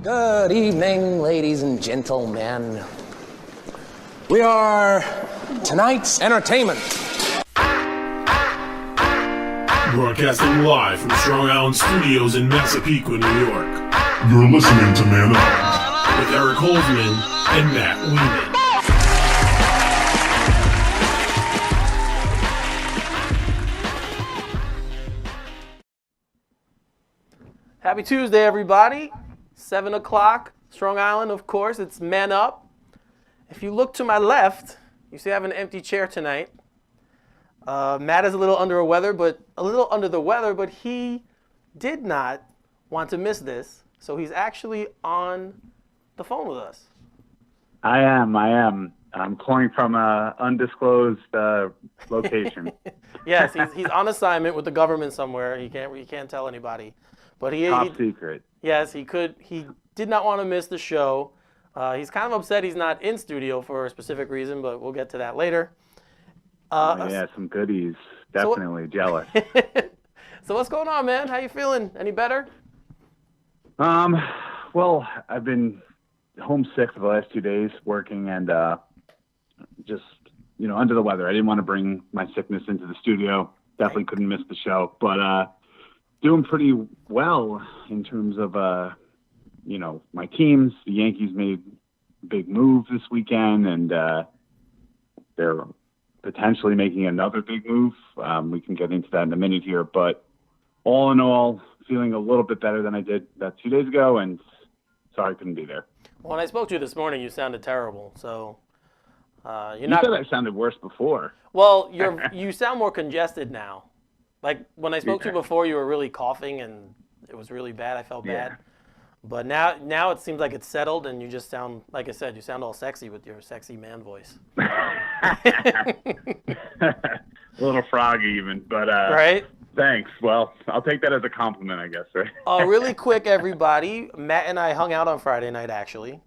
Good evening, ladies and gentlemen. We are tonight's entertainment. Broadcasting live from Strong Island Studios in Massapequa, New York. You're listening to Man Up with Eric Holzman and Matt Lehman. Happy Tuesday, everybody. 7 o'clock, Strong Island, of course. It's Man Up. If you look to my left, you see I have an empty chair tonight. Matt is a little under the weather, but he did not want to miss this. So he's actually on the phone with us. I am. I'm calling from an undisclosed location. Yes, he's on assignment with the government somewhere. He can't tell anybody. But Top secret. Yes, he did not want to miss the show. He's kind of upset he's not in studio for a specific reason, but we'll get to that later. Yeah, some goodies. Definitely jealous. So what's going on, man? How you feeling? Any better? Well, I've been homesick for the last 2 days working and just, under the weather. I didn't want to bring my sickness into the studio. Definitely couldn't miss the show, but doing pretty well in terms of, my teams. The Yankees made a big move this weekend, and they're potentially making another big move. We can get into that in a minute here, but all in all, feeling a little bit better than I did about 2 days ago, and sorry I couldn't be there. When I spoke to you this morning, you sounded terrible, so You said I sounded worse before. Well, you sound more congested now. Like, when I spoke to you before, you were really coughing, and it was really bad. I felt bad. But now it seems like it's settled, and you just sound, like I said, you sound all sexy with your sexy man voice. A little froggy even, but right? Thanks. Well, I'll take that as a compliment, I guess, right? Really quick, everybody. Matt and I hung out on Friday night, actually.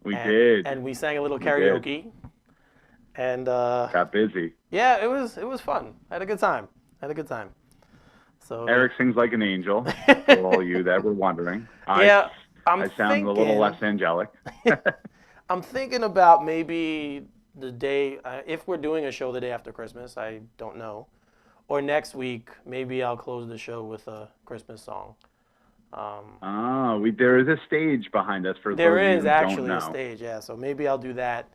We did. And we sang a little karaoke. And got busy. Yeah, it was fun. I had a good time. So Eric sings like an angel, for all you that were wondering. I sound a little less angelic. I'm thinking about maybe the day, if we're doing a show the day after Christmas, I don't know. Or next week, maybe I'll close the show with a Christmas song. There is a stage behind us for there those is of you actually who a don't know. stage, yeah. So maybe I'll do that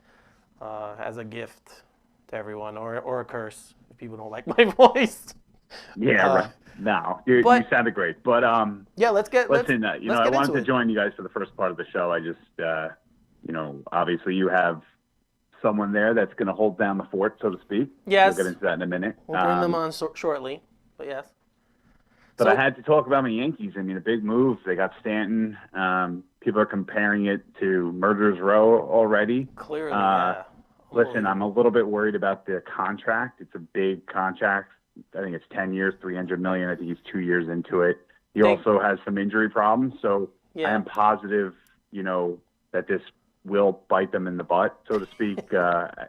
as a gift to everyone, or a curse if people don't like my voice. Yeah, right. No, you sounded great, but yeah, let's get. Listen, I wanted to join you guys for the first part of the show. I just, obviously you have someone there that's going to hold down the fort, so to speak. Yes. We'll get into that in a minute. We'll bring them on shortly, but yes. But I had to talk about my Yankees. I mean, a big move. They got Stanton. People are comparing it to Murderers Row already. Clearly, yeah. Listen, I'm a little bit worried about the contract. It's a big contract. I think it's 10 years, $300 million. I think he's 2 years into it. He also has some injury problems. So I am positive, that this will bite them in the butt, so to speak,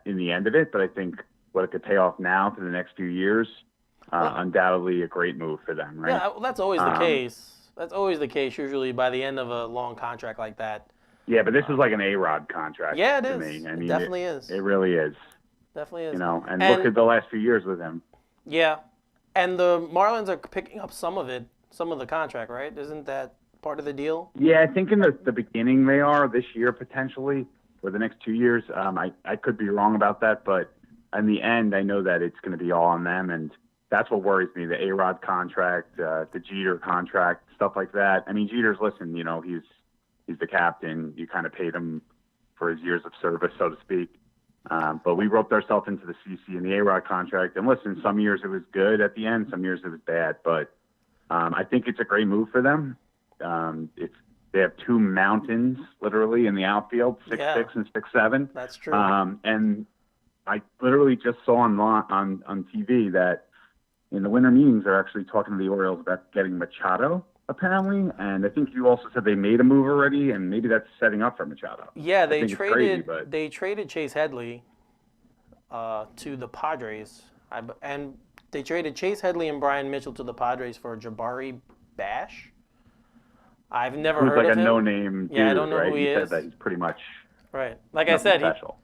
in the end of it. But I think what it could pay off now for the next few years, undoubtedly a great move for them, right? Yeah, well, that's always the case. That's always the case usually by the end of a long contract like that. Yeah, but this is like an A-Rod contract. Yeah, it to is. Me. I mean, it definitely is. It really is. Definitely is. And look at the last few years with him. Yeah, and the Marlins are picking up some of the contract, right? Isn't that part of the deal? Yeah, I think in the beginning they are this year potentially, or the next 2 years. I could be wrong about that, but in the end, I know that it's going to be all on them, and that's what worries me, the A-Rod contract, the Jeter contract, stuff like that. I mean, Jeter's, listen, he's the captain. You kind of paid him for his years of service, so to speak. But we roped ourselves into the CC and the A-Rod contract. And listen, some years it was good at the end, some years it was bad. But I think it's a great move for them. They have two mountains, literally, in the outfield, 6'6" and 6'7". That's true. And I literally just saw on TV that in the winter meetings, they're actually talking to the Orioles about getting Machado, apparently. And I think you also said they made a move already, and maybe that's setting up for Machado. Yeah, they traded Chase Headley to the Padres, and they traded Chase Headley and Brian Mitchell to the Padres for Jabari Bash. I've never Who's heard like of a him. no-name dude, Yeah, I don't know right? who he You said is. that he's pretty much Right. Like I nothing said, special.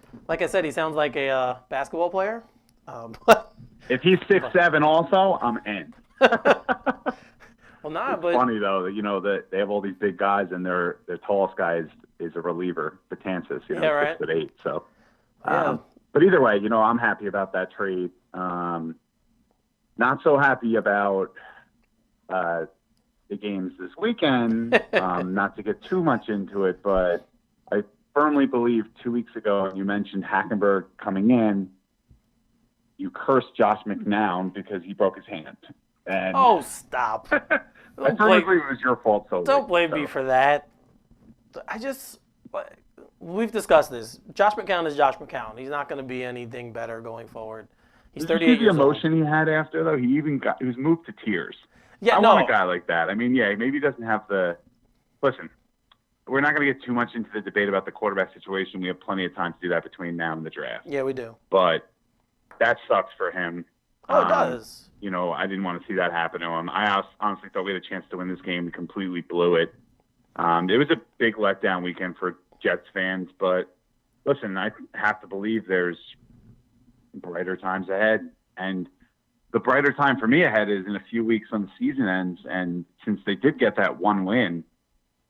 he sounds like a basketball player. But If he's 6'7", also, I'm in. well, nah, It's but funny though that that they have all these big guys, and their tallest guy is a reliever, Betances, Yeah, right. 6'8". So, Yeah. but either way, I'm happy about that trade. Not so happy about the games this weekend. Not to get too much into it, but I firmly believe 2 weeks ago you mentioned Hackenberg coming in. You cursed Josh McNown because he broke his hand. And oh, stop! I firmly believe it was your fault. Don't blame me for that. We've discussed this. Josh McCown is Josh McCown. He's not going to be anything better going forward. He's 38 years old. The emotion he had after, though, he was moved to tears. Yeah, I want a guy like that. I mean, yeah, maybe he doesn't have the. Listen, we're not going to get too much into the debate about the quarterback situation. We have plenty of time to do that between now and the draft. Yeah, we do. But that sucks for him. Oh, it does. I didn't want to see that happen to him. I honestly thought we had a chance to win this game. We completely blew it. It was a big letdown weekend for Jets fans. But listen, I have to believe there's brighter times ahead. And the brighter time for me ahead is in a few weeks when the season ends. And since they did get that one win,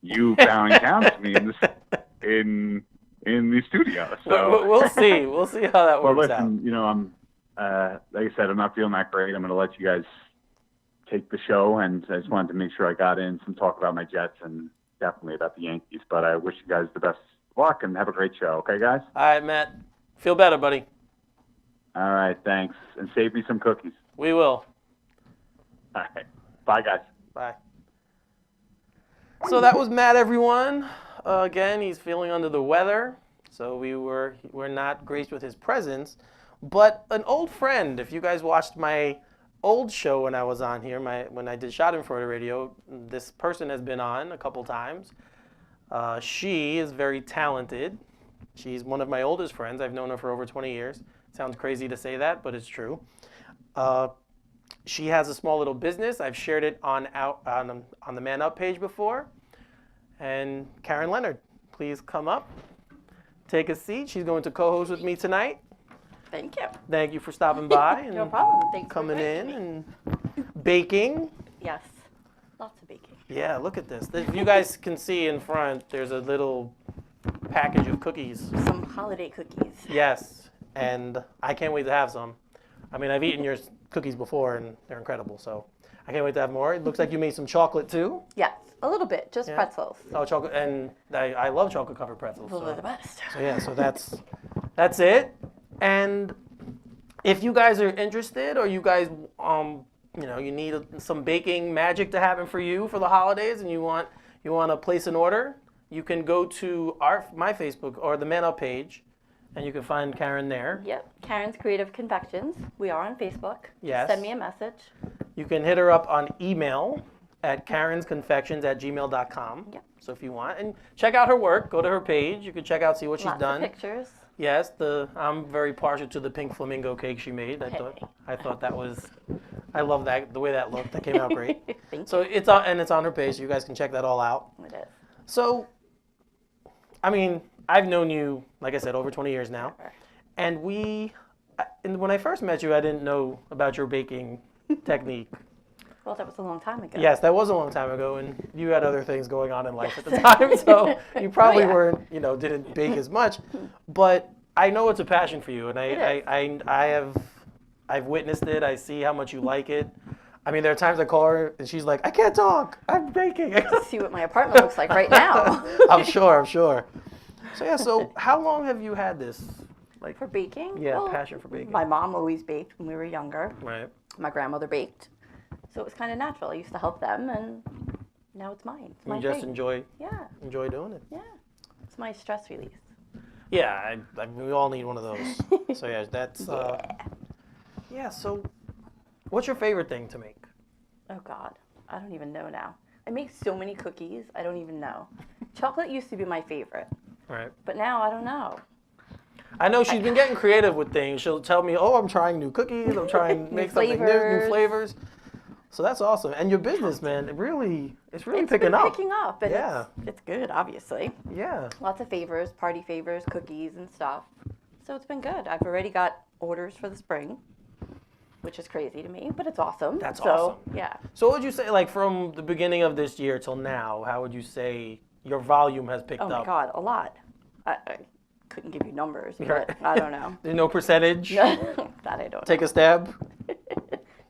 you bowing down to me in the studio. So We'll see. We'll see how that works out. I'm like I said, I'm not feeling that great. I'm going to let you guys take the show, and I just wanted to make sure I got in some talk about my Jets and definitely about the Yankees. But I wish you guys the best luck and have a great show. Okay, guys? All right, Matt. Feel better, buddy. All right, thanks. And save me some cookies. We will. All right. Bye, guys. Bye. So that was Matt, everyone. Again, he's feeling under the weather, so we're not graced with his presence. But an old friend, if you guys watched my old show when I was on here, when I did Shot in Florida Radio, this person has been on a couple times. She is very talented. She's one of my oldest friends. I've known her for over 20 years. Sounds crazy to say that, but it's true. She has a small little business. I've shared it on the Man Up page before. And Karen Leonard, please come up, take a seat. She's going to co-host with me tonight. Thank you. Thank you for stopping by and No problem. Thanks coming for in inviting me. and baking. Yes. Lots of baking. Yeah, look at this. If you guys can see in front, there's a little package of cookies. Some holiday cookies. Yes, and I can't wait to have some. I mean, I've eaten your cookies before, and they're incredible, so I can't wait to have more. It looks like you made some chocolate, too. Yes, a little bit, just Yeah. pretzels. Oh, chocolate, and I love chocolate-covered pretzels. Those So. are the best. So yeah, so that's it. And if you guys are interested, or you guys, you need some baking magic to happen for you for the holidays, and you want to place an order, you can go to my Facebook or the Man Up page, and you can find Karen there. Yep, Karen's Creative Confections. We are on Facebook. Yes. Send me a message. You can hit her up on email at karensconfections@gmail.com. Yep. So if you want, and check out her work, go to her page. You can check out, see what she's Lots done. of pictures. Yes, I'm very partial to the pink flamingo cake she made. I thought that was, I love that, the way that looked. That came out great. Thank So it's on her page, so you guys can check that all out. It is. So, I mean, I've known you, like I said, over 20 years now. And when I first met you, I didn't know about your baking technique. Well, that was a long time ago. Yes, that was a long time ago, and you had other things going on in life at the time, so you probably weren't, didn't bake as much. But I know it's a passion for you, and I've witnessed it. I see how much you like it. I mean, there are times I call her, and she's like, "I can't talk. I'm baking." See what my apartment looks like right now. I'm sure. So yeah. So how long have you had this? Like For baking? Yeah, Well, passion for baking. My mom always baked when we were younger. Right. My grandmother baked. So it was kind of natural. I used to help them, and now it's mine. It's my You just thing. enjoy Yeah, doing it. yeah. It's my stress release. Yeah, we all need one of those. So yeah, that's yeah. So, what's your favorite thing to make? Oh God, I don't even know now. I make so many cookies, I don't even know. Chocolate used to be my favorite, Right. but now I don't know. I know she's been getting creative with things. She'll tell me, "Oh, I'm trying new cookies. I'm trying to make something new flavors. flavors." So that's awesome. And your business, man, it's really It's picking been up. picking up, and Yeah. it's good, obviously. Yeah. Lots of favors, party favors, cookies and stuff. So it's been good. I've already got orders for the spring, which is crazy to me, but it's awesome. That's so, awesome. Yeah. So what would you say, like from the beginning of this year till now, how would you say your volume has picked Oh up? my God, a lot. I couldn't give you numbers, Right. but I don't know. There's no percentage? That I don't Take know. a stab?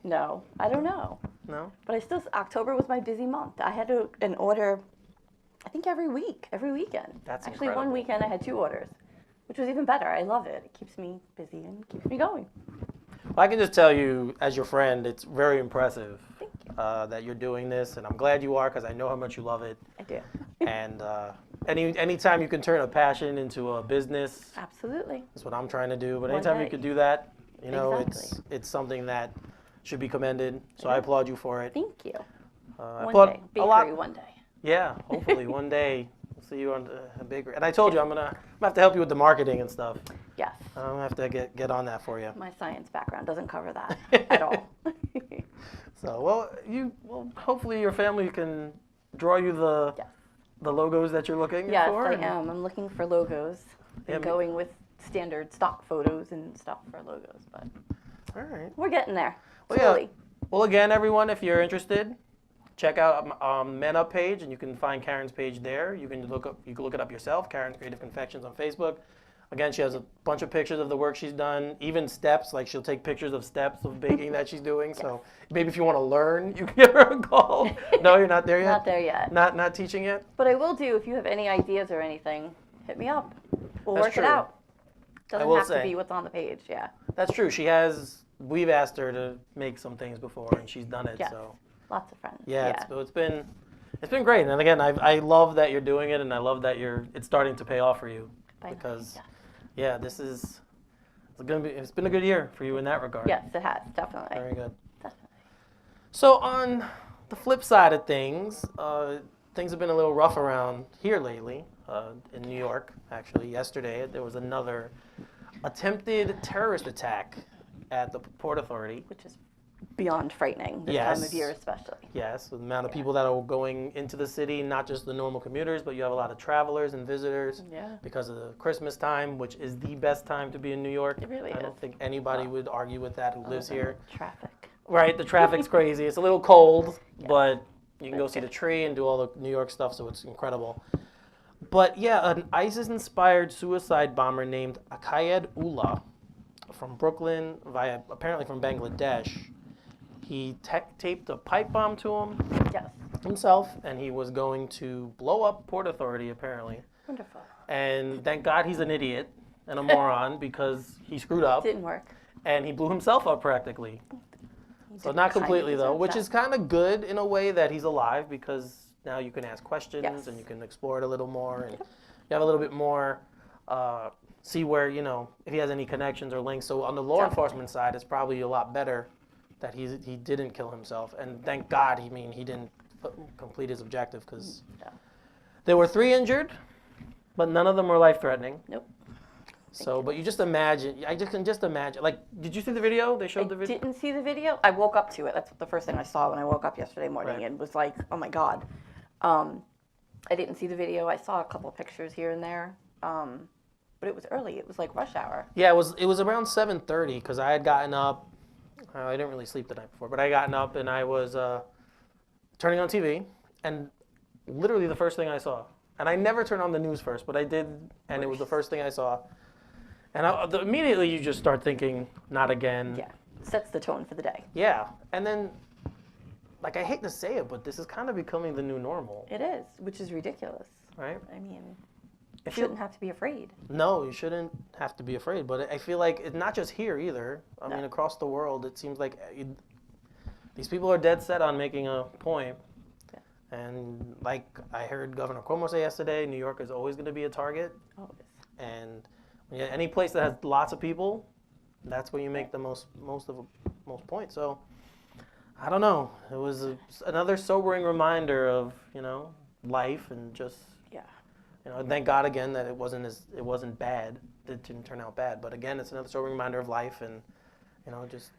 No, I don't know. No? But October was my busy month. I had an order, I think every week, every weekend. That's Actually, incredible. one weekend I had 2 orders, which was even better. I love it. It keeps me busy and keeps me going. Well, I can just tell you, as your friend, it's very impressive Thank you. that you're doing this, and I'm glad you are because I know how much you love it. I do. And anytime you can turn a passion into a business, Absolutely. that's what I'm trying to do. But One anytime you day. could do that, you know, Exactly. it's something that should be commended. So I applaud you for it. Thank you. I One applaud day. a lot. Bakery one day. Yeah, hopefully one day we'll see you on the bakery. And I told you I'm gonna have to help you with the marketing and stuff. Yes. I'm gonna have to get on that for you. My science background doesn't cover that at all. So hopefully your family can draw you the Yes. the logos that you're looking Yes, for. I and- am. I'm looking for logos Yeah, and going with standard stock photos and stuff for logos, but All right. we're getting there. Well, yeah. Slowly. Well, again, everyone, if you're interested, check out Man Up page, and you can find Karen's page there. You can look it up yourself. Karen's Creative Confections on Facebook. Again, she has a bunch of pictures of the work she's done, even steps. Like she'll take pictures of steps of baking that she's doing. So maybe if you want to learn, you can give her a call. No, you're not there yet. Not there yet. Not teaching yet. But I will do, if you have any ideas or anything, hit me up. We'll That's work true. it out. Doesn't will have say. to be what's on the page, yeah. That's true. We've asked her to make some things before, and she's done it. Yes. So Lots of friends. yeah, it's been great. And again, I love that you're doing it, and I love that it's starting to pay off for you. By now, Because yeah. yeah, it's been a good year for you in that regard. Yes, it has, definitely. Very good. Definitely. So on the flip side of things, things have been a little rough around here lately. In New York, actually, yesterday there was another attempted terrorist attack at the Port Authority. Which is beyond frightening this time of year especially. Yes, with the amount of people that are going into the city, not just the normal commuters, but you have a lot of travelers and visitors Yeah. because of the Christmas time, which is the best time to be in New York. It really I don't is. think anybody would argue with that who lives here. Traffic. Right, the traffic's crazy. It's a little cold, but you can go That's see good. the tree and do all the New York stuff, so it's incredible. But yeah, an ISIS-inspired suicide bomber named Akayed Ullah from Brooklyn, apparently from Bangladesh. He taped a pipe bomb to Yes. himself, and he was going to blow up Port Authority, apparently. Wonderful. And thank God he's an idiot and a moron because he screwed up, Didn't work. and he blew himself up practically. He So did not kind of completely though, deserve which that. is kind of good in a way that he's alive because now you can ask questions Yes. and you can explore it a little more and you have a little bit more, see where, if he has any connections or links. So on the law Definitely. enforcement side, it's probably a lot better that he didn't kill himself. And thank God, he didn't complete his objective because Yeah. there were 3 injured, but none of them were life-threatening. Nope. So, but you just imagine, I can just imagine, like, did you see the video? They showed the I video? didn't see the video. I woke up to it. That's the first thing I saw when I woke up yesterday morning Right. and was like, oh my God. I didn't see the video. I saw a couple pictures here and there. But it was early. It was like rush hour. Yeah, it was around 7:30 because I had gotten up. I didn't really sleep the night before, but I had gotten up and I was turning on TV, and literally the first thing I saw. And I never turn on the news first, but I did, and it was the first thing I saw. And immediately you just start thinking, not again. Yeah. Sets the tone for the day. Yeah, and then, like, I hate to say it, but this is kind of becoming the new normal, It is, which is ridiculous. right? I mean, you If you- shouldn't have to be afraid. No, you shouldn't have to be afraid. But I feel like it's not just here either. I No. mean, across the world, it seems like these people are dead set on making a point. Yeah. And like I heard Governor Cuomo say yesterday, New York is always going to be a target. Always. And any place that has lots of people, that's where you make the most points. So I don't know. It was another sobering reminder of life and just. Yeah. And thank God again that it wasn't bad. It didn't turn out bad. But again, it's another sobering reminder of life and, just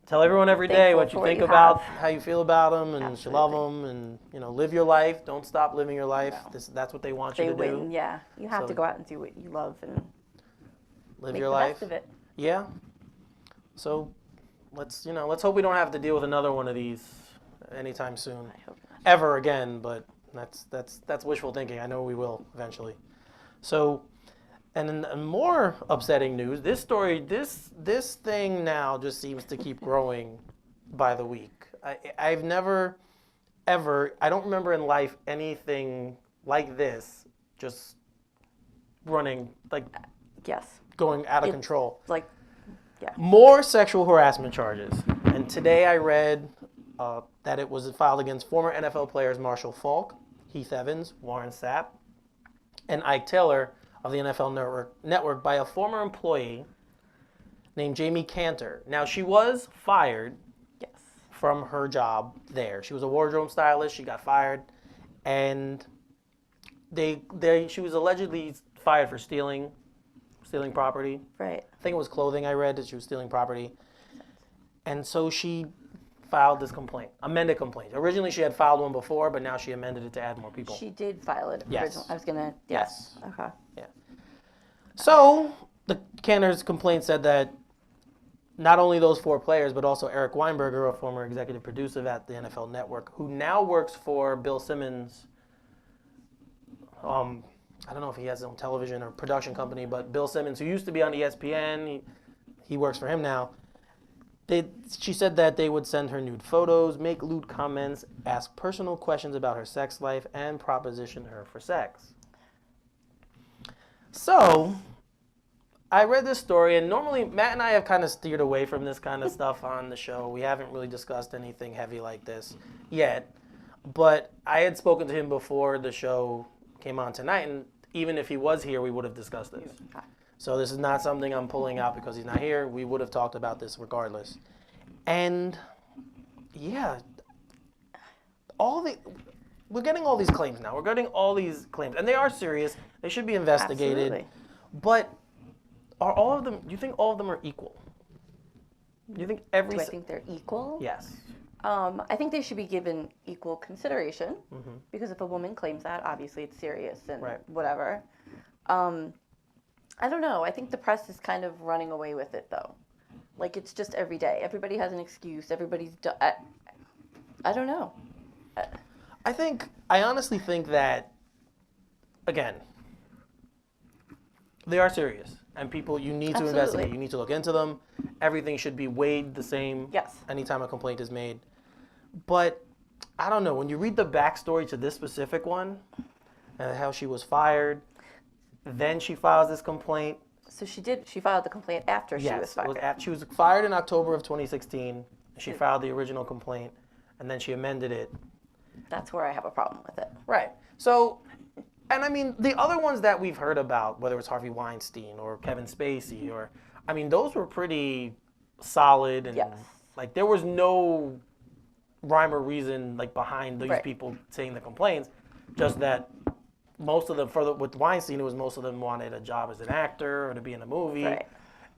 Tell everyone every day Thankful what you for what think you about, have. how you feel about them, and you love Absolutely. them, and live your life. Don't stop living your life. No. That's what they want They you to win, do. yeah. You have So- to go out and do what you love and Live make your the life. best of it. Yeah. So let's hope we don't have to deal with another one of these anytime soon, I hope not. ever again. But that's wishful thinking. I know we will eventually. So. And in more upsetting news, this story, this thing now just seems to keep growing by the week. I've never, ever, I don't remember in life anything like this just running, like Yes. going out of It's control. like, yeah. More sexual harassment charges. And today I read that it was filed against former NFL players Marshall Faulk, Heath Evans, Warren Sapp, and Ike Taylor of the NFL Network by a former employee named Jamie Cantor. Now, she was fired Yes. from her job there. She was a wardrobe stylist. She got fired, and she was allegedly fired for stealing property. Right. I think it was clothing. I read that she was stealing property, and so she filed this complaint, amended complaint. Originally, she had filed one before, but now she amended it to add more people. She did file it. Yes. originally. I was gonna. Yes. Okay. So the Cantor's complaint said that not only those 4 players, but also Eric Weinberger, a former executive producer at the NFL Network, who now works for Bill Simmons. I don't know if he has his own television or production company, but Bill Simmons, who used to be on ESPN, he works for him now. She said that they would send her nude photos, make lewd comments, ask personal questions about her sex life, and proposition her for sex. So, I read this story, and normally Matt and I have kind of steered away from this kind of stuff on the show. We haven't really discussed anything heavy like this yet. But I had spoken to him before the show came on tonight, and even if he was here, we would have discussed this. So this is not something I'm pulling out because he's not here. We would have talked about this regardless. And, yeah, we're getting all these claims now. We're getting all these claims, and they are serious. They should be investigated. Absolutely. But are all of them? Do you think all of them are equal? Do you think every? Do I think they're equal? Yes. I think they should be given equal consideration Mm-hmm. because if a woman claims that, obviously it's serious and Right. whatever. I don't know. I think the press is kind of running away with it though. Like it's just every day. Everybody has an excuse. Everybody's. I don't know. I honestly think that, again, they are serious. And people, you need to Absolutely. investigate. You need to look into them. Everything should be weighed the same Yes. anytime a complaint is made. But, I don't know, when you read the backstory to this specific one, and how she was fired, then she files this complaint. So she filed the complaint after she was Yes, it fired. was she was fired in October of 2016. She filed the original complaint, and then she amended it. That's where I have a problem with it. Right. So, and I mean, the other ones that we've heard about, whether it's Harvey Weinstein or Kevin Spacey, or, I mean, those were pretty solid. And, Yes. like, there was no rhyme or reason, like, behind these Right. people saying the complaints. Just that most of them, with Weinstein, it was most of them wanted a job as an actor or to be in a movie. Right.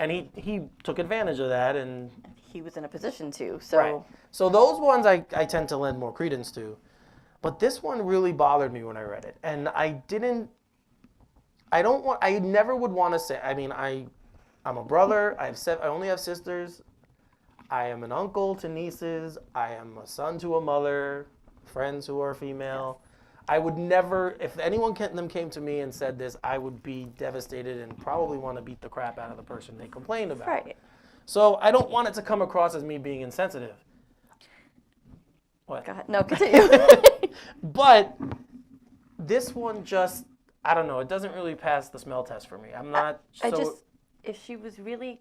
And he took advantage of that. And, He was in a position to. So right. So those ones I tend to lend more credence to. But this one really bothered me when I read it. And I never would want to say, I mean, I'm a brother, I only have sisters, I am an uncle to nieces, I am a son to a mother, friends who are female. I would never, if anyone them came to me and said this, I would be devastated and probably want to beat the crap out of the person they complained about. Right. So I don't want it to come across as me being insensitive. What? Go ahead. No, continue. But this one just, I don't know, it doesn't really pass the smell test for me. I'm not If she was really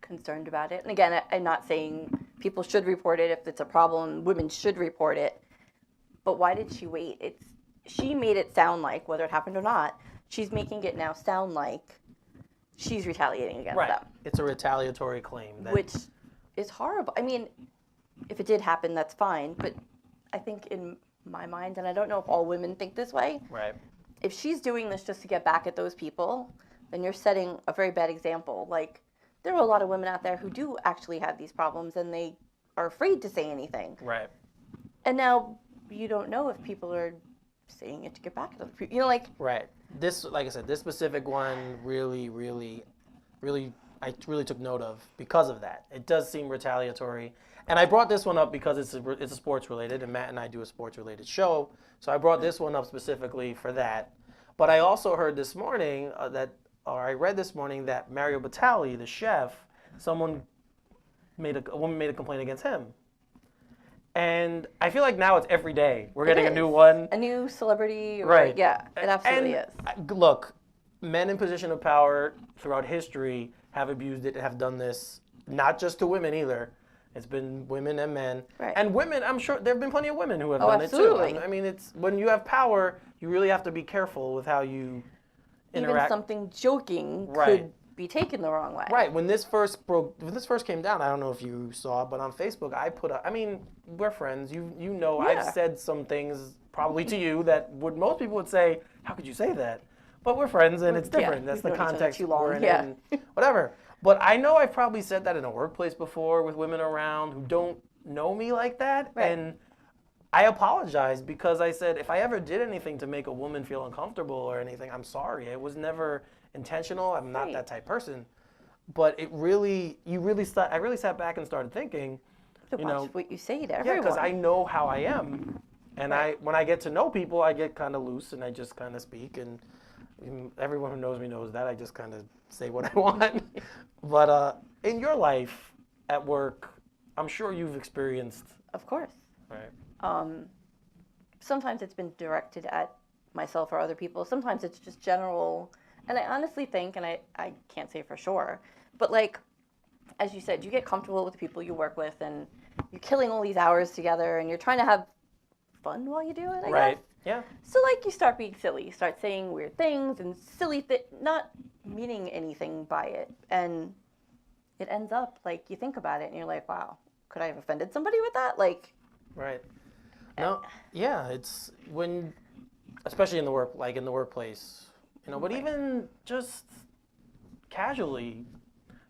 concerned about it, and again, I'm not saying people should report it if it's a problem, women should report it, but why did she wait? She made it sound like, whether it happened or not, she's making it now sound like she's retaliating against right. them. It's a retaliatory claim. Which is horrible. I mean, if it did happen, that's fine, but I think in my mind, and I don't know if all women think this way, Right. if she's doing this just to get back at those people, then you're setting a very bad example. Like, there are a lot of women out there who do actually have these problems and they are afraid to say anything. Right. And now you don't know if people are saying it to get back at other people. You know, like, Right. This, like I said, this specific one really, I really took note of because of that. It does seem retaliatory. And I brought this one up because it's a sports related, and Matt and I do a sports related show. So I brought this one up specifically for that. But I also heard this morning I read this morning that Mario Batali, the chef, a woman made a complaint against him. And I feel like now it's every day. We're getting a new one. A new celebrity. Right. Yeah, it absolutely is. Look, men in position of power throughout history have abused it, have done this, not just to women either. It's been women and men. Right. And women, I'm sure there have been plenty of women who have done absolutely. it too. I mean, it's when you have power, you really have to be careful with how you interact. Even something joking Right. could be taken the wrong way. Right. When this first came down, I don't know if you saw, but on Facebook I put I mean, we're friends. You know, Yeah. I've said some things probably to you that most people would say, how could you say that? But we're friends and it's different. Yeah, That's we've the known each other context too long. we're in Yeah. and whatever. But I know I've probably said that in a workplace before with women around who don't know me like that. Right. And I apologize because I said if I ever did anything to make a woman feel uncomfortable or anything, I'm sorry. It was never intentional. I'm not Right. that type person. But I really sat back and started thinking, To you watch know, what you say to yeah, everyone. because I know how I am, and Right. when I get to know people, I get kind of loose and I just kind of speak, and everyone who knows me knows that I just kind of say what I want. But in your life, at work, I'm sure you've experienced. Of course. Right. Sometimes it's been directed at myself or other people. Sometimes it's just general. And I honestly think, and I can't say for sure, but like, as you said, you get comfortable with the people you work with and you're killing all these hours together and you're trying to have fun while you do it, I Right. guess. Yeah. So like you start being silly, you start saying weird things and silly not meaning anything by it. And it ends up like you think about it and you're like, wow, could I have offended somebody with that? Like, Right. No. Yeah. It's when, especially in the workplace. You know, but even just casually,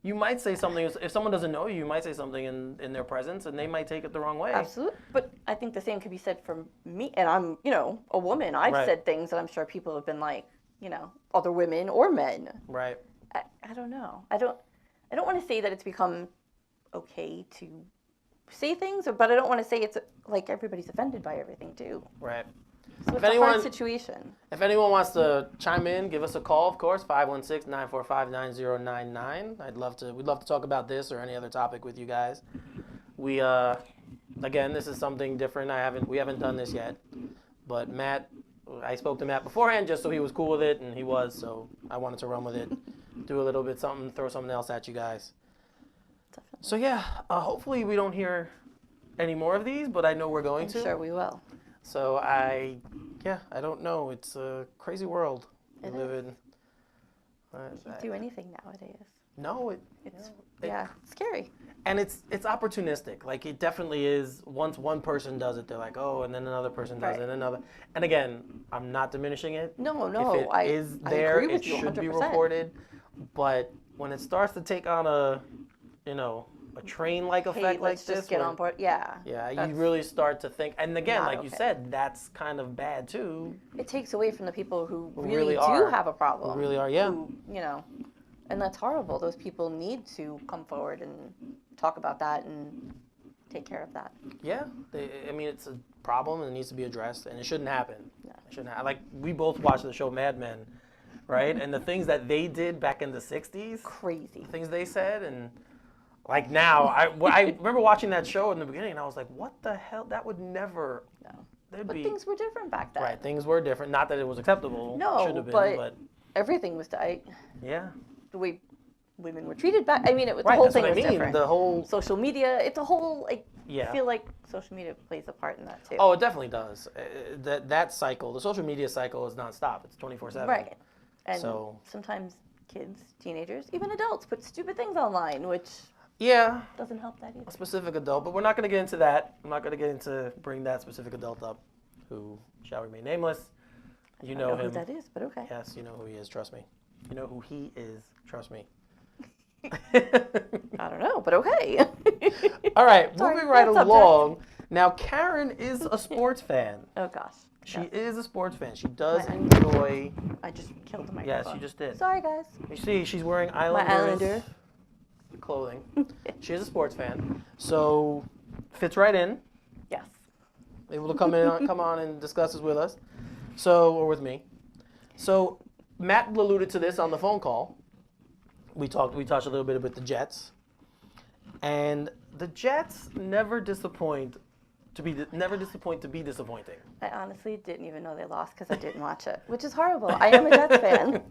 you might say something. If someone doesn't know you, you might say something in their presence, and they might take it the wrong way. absolutely. But I think the same could be said for me. And I'm, a woman. I've Right. said things that I'm sure people have been like, other women or men. Right. I don't know. I don't want to say that it's become okay to say things, but I don't want to say it's like everybody's offended by everything too. Right. So it's If a hard situation. If anyone wants to chime in, give us a call, of course, 516-945-9099. We'd love to talk about this or any other topic with you guys. We again, this is something different. We haven't done this yet. But I spoke to Matt beforehand just so he was cool with it, and he was, so I wanted to run with it. Do a little bit something, throw something else at you guys. Definitely. So yeah, hopefully we don't hear any more of these, but I know we're going I'm to. sure we will. So I don't know. It's a crazy world we It live is. in. Do anything nowadays. No, It's scary. and it's opportunistic. Like it definitely is. Once one person does it, they're like, oh, and then another person does Right. it, and another. And again, I'm not diminishing it. No, If it I is I there, agree with it you should be 100%. reported. But when it starts to take on a train-like Hey, effect like let's this, just get where- on board. Yeah. Yeah, you That's really start to think. And again, not like you okay. said, that's kind of bad too. It takes away from the people who really, really do are. have a problem. Who really are, yeah. Who, and that's horrible. Those people need to come forward and talk about that and take care of that. Yeah, I mean, it's a problem and it needs to be addressed, and it shouldn't happen. No. It shouldn't like we both watched the show Mad Men, right? And the things that they did back in the '60s, Crazy. things they said, and like now, I remember watching that show in the beginning, and I was like, what the hell? That would never. No. There'd But be things were different back then. right. Things were different. Not that it was acceptable. No, should have been, but everything was yeah. the way women were treated back. I mean, the Right. whole That's thing what I was mean. different. The whole. Social media, it's a whole I Yeah. feel like social media plays a part in that too. Oh, it definitely does. That cycle, the social media cycle, is nonstop. It's 24/7. Right. And So- sometimes kids, teenagers, even adults put stupid things online, which Yeah. doesn't help that either. A specific adult, but we're not going to get into that. I'm not going to get into bring that specific adult up, who shall remain nameless. You I know don't know him. who that is, but okay. Yes, you know who he is. Trust me. You know who he is. Trust me. I don't know, but okay. All right, Sorry, moving right that's subject. along. Now, Karen is a sports fan. Oh gosh. She Yes. is a sports fan. She does My- enjoy. I just killed the Yes, microphone. you just did. Sorry, guys. You see, she's wearing My Islanders Islander. clothing. She is a sports fan, so fits right in. Yes. Able to come on and discuss this with us. Or with me. So Matt alluded to this on the phone call. We touched a little bit about the Jets, and the Jets never disappoint to be disappointing. I honestly didn't even know they lost because I didn't watch it, which is horrible. I am a Jets fan.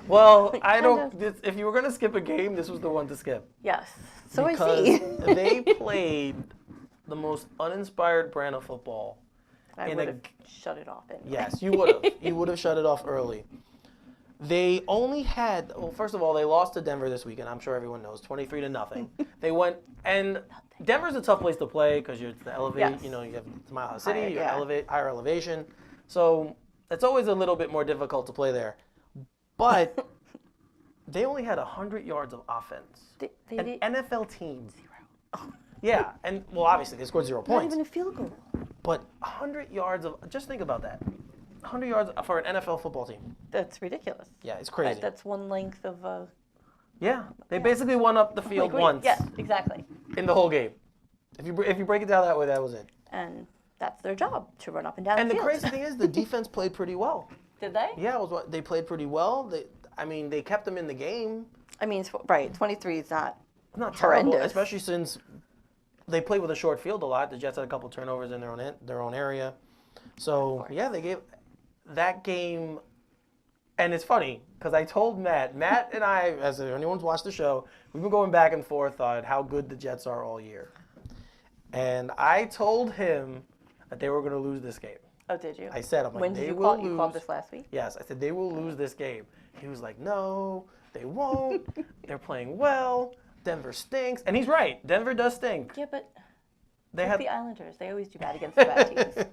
Well, I Kind don't. of. If you were gonna skip a game, this was the one to skip. Yes. So I Because see. they played the most uninspired brand of football. I in would a- have shut it off anyway. Yes, you would have. You would have shut it off early. They only had. Well, first of all, they lost to Denver this weekend. I'm sure everyone knows, 23-0. They went, and Denver's a tough place to play because you're the elevate. Yes. You know, you have Mile High City. Higher, You're yeah. higher elevation, so it's always a little bit more difficult to play there. But they only had 100 yards of offense. They An did NFL team. Yeah, and well, obviously they scored 0 not points. even a field goal. But 100 yards of, just think about that. 100 yards for an NFL football team. That's ridiculous. Yeah, it's crazy. That's one length of Yeah, they basically won up the field once Yes, exactly. in the whole game. If you break it down that way, that was it. And that's their job, to run up and down And the the field. crazy thing is, the defense played pretty well. Did they? Yeah, they played pretty well. They kept them in the game. I mean, right, 23 is not Not terrible, horrendous. especially since they played with a short field a lot. The Jets had a couple turnovers in their own area. So yeah, they gave that game. And it's funny because I told Matt and I, as if anyone's watched the show, we've been going back and forth on how good the Jets are all year. And I told him that they were going to lose this game. Oh, did you? I said, I'm like, When did they you will call? lose. You called this last week? Yes, I said they will lose this game. He was like, no, they won't. They're playing well. Denver stinks. And he's right. Denver does stink. Yeah, but They like have the Islanders, they always do bad against the bad teams.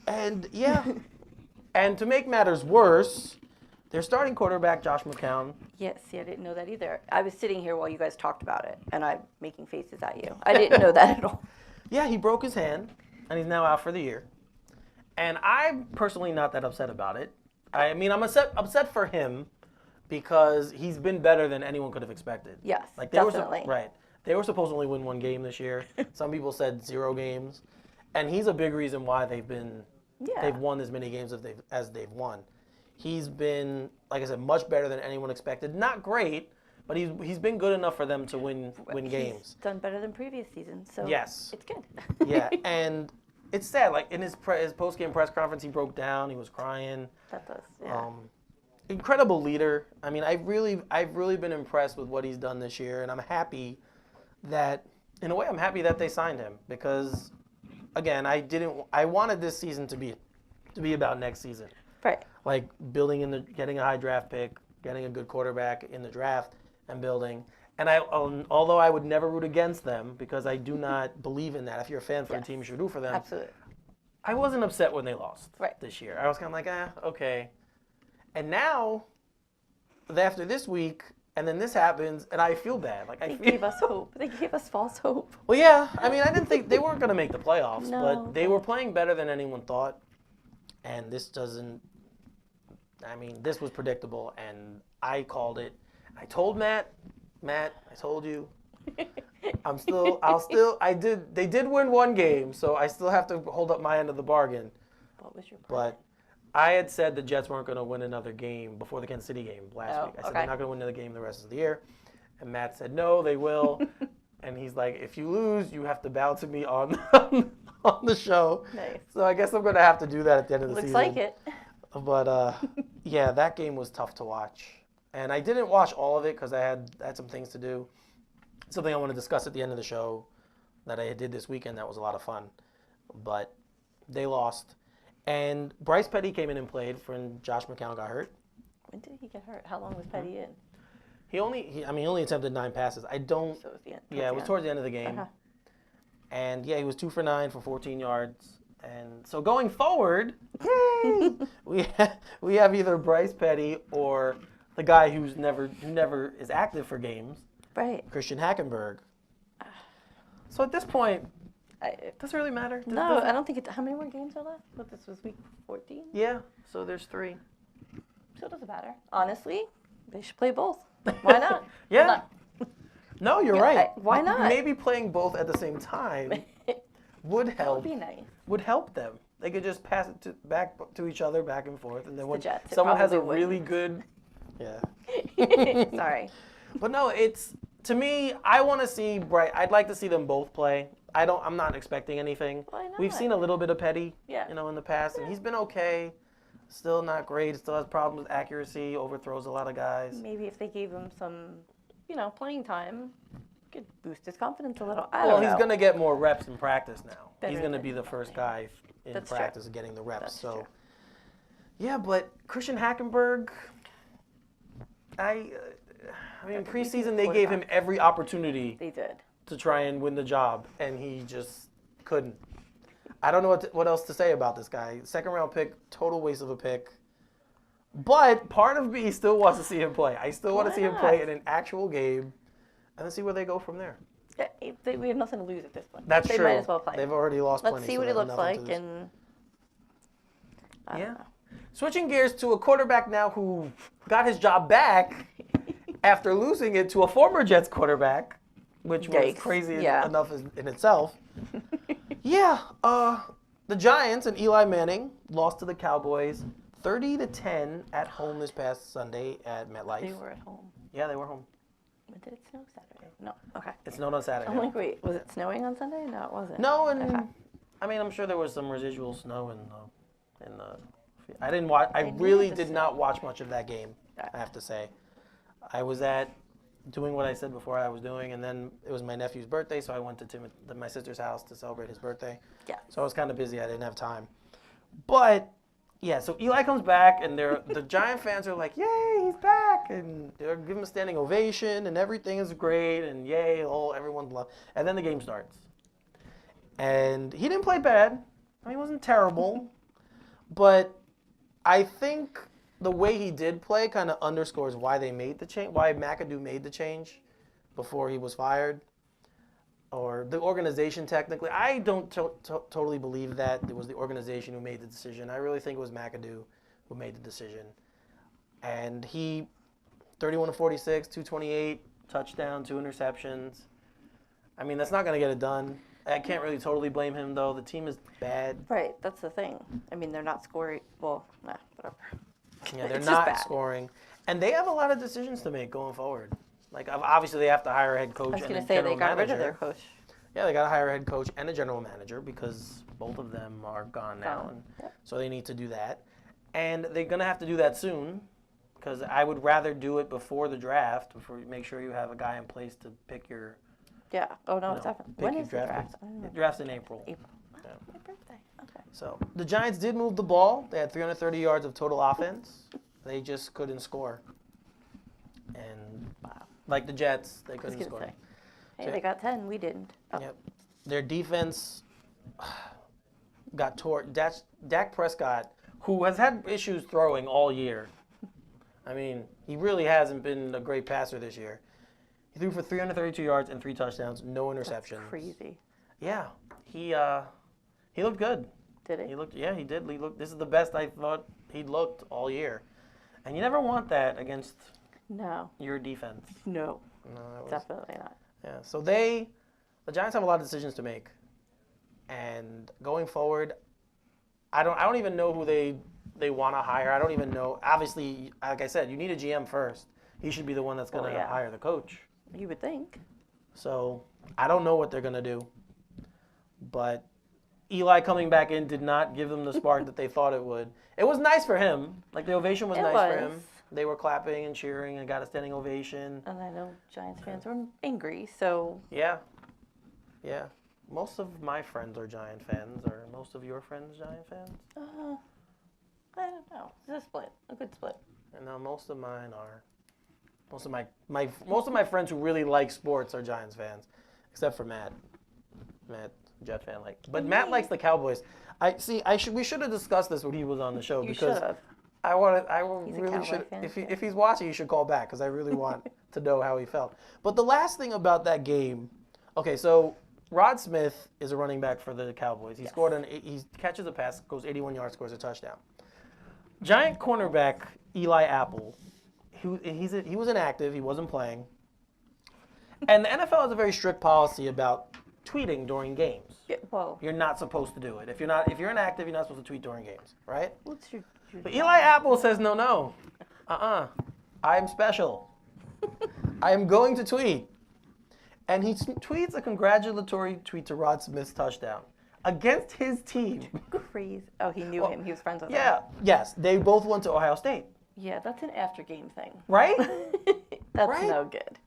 And yeah. And to make matters worse, their starting quarterback, Josh McCown. Yes, see, I didn't know that either. I was sitting here while you guys talked about it, and I'm making faces at you. I didn't know that at all. Yeah, he broke his hand, and he's now out for the year. And I'm personally not that upset about it. I mean, I'm upset for him because he's been better than anyone could have expected. Yes, They definitely. Right. They were supposed to only win one game this year. Some people said 0 games. And he's a big reason why they've won as many games as they've won. He's been, like I said, much better than anyone expected. Not great, but he's been good enough for them to win games. He's done better than previous seasons, so Yes. it's good. Yeah, and it's sad. Like in his post-game press conference, he broke down. He was crying. That does, yeah. Incredible leader. I mean, I've really been impressed with what he's done this year, and I'm happy that, in a way, I'm happy that they signed him because, again, I wanted this season to be about next season. Right. Like getting a high draft pick, getting a good quarterback in the draft, and building. And although I would never root against them because I do not believe in that. If you're a fan for a team, you should root for them. Absolutely. I wasn't upset when they lost Right. this year. I was kind of like, okay. And now, after this week, and then this happens, and I feel bad. Like They gave us hope. They gave us false hope. Well, yeah. I mean, I didn't think they weren't going to make the playoffs, No, but they were playing better than anyone thought. And this doesn't. I mean, this was predictable, and I called it. I told Matt, I told you. They did win one game, so I still have to hold up my end of the bargain. What was your But I had said the Jets weren't going to win another game before the Kansas City game last week. I said okay. they're not going to win another game the rest of the year. And Matt said, no, they will. And he's like, if you lose, you have to bow to me on the show. Nice. So I guess I'm going to have to do that at the end of the Looks season. like it. But yeah, that game was tough to watch. And I didn't watch all of it because I had some things to do. Something I want to discuss at the end of the show that I did this weekend that was a lot of fun. But they lost. And Bryce Petty came in and played when Josh McCown got hurt. When did he get hurt? How long was Petty in? He only attempted 9 passes. So it was the end. Yeah, it was towards the end of the game. Uh-huh. And yeah, he was 2 for 9 for 14 yards. And so going forward, we have either Bryce Petty or the guy who never is active for games, Right. Christian Hackenberg. So at this point, does it really matter? No, I don't think it. How many more games are left? What, this was week 14? Yeah, so there's 3. So it doesn't matter. Honestly, they should play both. Why not? Yeah. Not- No, you're Yeah, right. why not? Maybe playing both at the same time would That help. would be nice. Would help them. They could just pass it back to each other, back and forth, and then when Jets, it someone has a probably really wouldn't. good, yeah. Sorry. But no, it's to me. I want to see Bright. I'd like to see them both play. I'm not expecting anything. Why not? We've seen a little bit of Petty, Yeah. in the past, and he's been okay. Still not great. Still has problems with accuracy. Overthrows a lot of guys. Maybe if they gave him some, playing time, could boost his confidence a little. I Well, don't know. he's going to get more reps in practice now. Better He's going to than be the first guy in That's true. practice getting the reps. That's so, true. yeah, but Christian Hackenberg, I mean, preseason they gave him every opportunity They did. to try and win the job, and he just couldn't. I don't know what else to say about this guy. Second round pick, total waste of a pick. But part of me still wants to see him play. I still want to Why see him not? play in an actual game, and then see where they go from there. Yeah, we have nothing to lose at this point. That's they true. might as well play. They've already lost Let's plenty. see so what they he have looks nothing to like, lose. and I Yeah. don't know. Switching gears to a quarterback now who got his job back after losing it to a former Jets quarterback, which was Yikes. crazy Yeah. enough in itself. Yeah, the Giants and Eli Manning lost to the Cowboys 30-10 at home this past Sunday at MetLife. They were at home. Yeah, they were home. When did it snow Saturday? No. Okay. It snowed on Saturday. I'm like, wait, was it snowing on Sunday? No, it wasn't. No, and Okay. I mean, I'm sure there was some residual snow in the. I didn't watch. I They needed really the did snow. not watch much of that game. Okay. I have to say, I was doing what I said before I was doing, and then it was my nephew's birthday, so I went to my sister's house to celebrate his birthday. Yeah. So I was kind of busy. I didn't have time. But yeah, so Eli comes back, and the Giant fans are like, "Yay, he's back!" And they're giving him a standing ovation, and everything is great, and yay, everyone's love. And then the game starts, and he didn't play bad. I mean, he wasn't terrible, but I think the way he did play kind of underscores why they made the change, why McAdoo made the change before he was fired, or the organization technically. I don't totally believe that it was the organization who made the decision. I really think it was McAdoo who made the decision. And he, 31-46, 228, touchdown, 2 interceptions. I mean, that's not going to get it done. I can't really totally blame him, though. The team is bad. Right, that's the thing. I mean, they're not scoring. Well, whatever. Yeah, they're It's just not bad. scoring. And they have a lot of decisions to make going forward. Like, obviously, they have to hire a head coach I was and going a to say general they got manager. rid of their coach. Yeah, they got to hire a head coach and a general manager because both of them are gone now. Gone. And Yep. so they need to do that. And they're going to have to do that soon because I would rather do it before the draft, before you make sure you have a guy in place to pick your Yeah. Oh, no, you it's know, definitely. pick When your is the draft? I don't know. It drafts in April. April. Yeah. My birthday. Okay. So the Giants did move the ball. They had 330 yards of total offense. They just couldn't score. And like the Jets, they I was couldn't going score. to say. Hey, So- they got 10. We didn't. Oh. Yep. Their defense got tore. Dak Prescott, who has had issues throwing all year. I mean, he really hasn't been a great passer this year. He threw for 332 yards and 3 touchdowns, no interceptions. Crazy. Yeah, he looked good. Did He it? looked, yeah, he did. He looked. This is the best I thought he'd looked all year, and you never want that against No. your defense. No. No, that was, Definitely not. yeah. So the Giants have a lot of decisions to make, and going forward, I don't even know who they want to hire. I don't even know. Obviously, like I said, you need a GM first. He should be the one that's going to Well, yeah. hire the coach. You would think. So I don't know what they're going to do, but Eli coming back in did not give them the spark that they thought it would. It was nice for him. Like the ovation was It nice for him. was. They were clapping and cheering and got a standing ovation. And I know Giants fans were angry, so Yeah. Yeah. Most of my friends are Giant fans. Are most of your friends Giant fans? I don't know. It's a split. A good split. And now most of mine are. Most of my friends who really like sports are Giants fans, except for Matt. Matt, Jet fan, like. But Matt likes the Cowboys. We should have discussed this when he was on the show You because should have. I a really Cowboy should. fan, If he's watching, he should call back because I really want to know how he felt. But the last thing about that game, okay, so Rod Smith is a running back for the Cowboys. He catches a pass, goes 81 yards, scores a touchdown. Giant cornerback Eli Apple, he was inactive, he wasn't playing. And the NFL has a very strict policy about tweeting during games. Yeah, whoa. You're not supposed to do it. If you're inactive, you're not supposed to tweet during games, right? What's your But Eli Apple says no. I'm special. I am going to tweet. And he tweets a congratulatory tweet to Rod Smith's touchdown against his team. crazy? Oh, he knew him. He was friends with him. Yeah, yes, they both went to Ohio State, Yeah, that's an after game thing. right? That's Right? no good.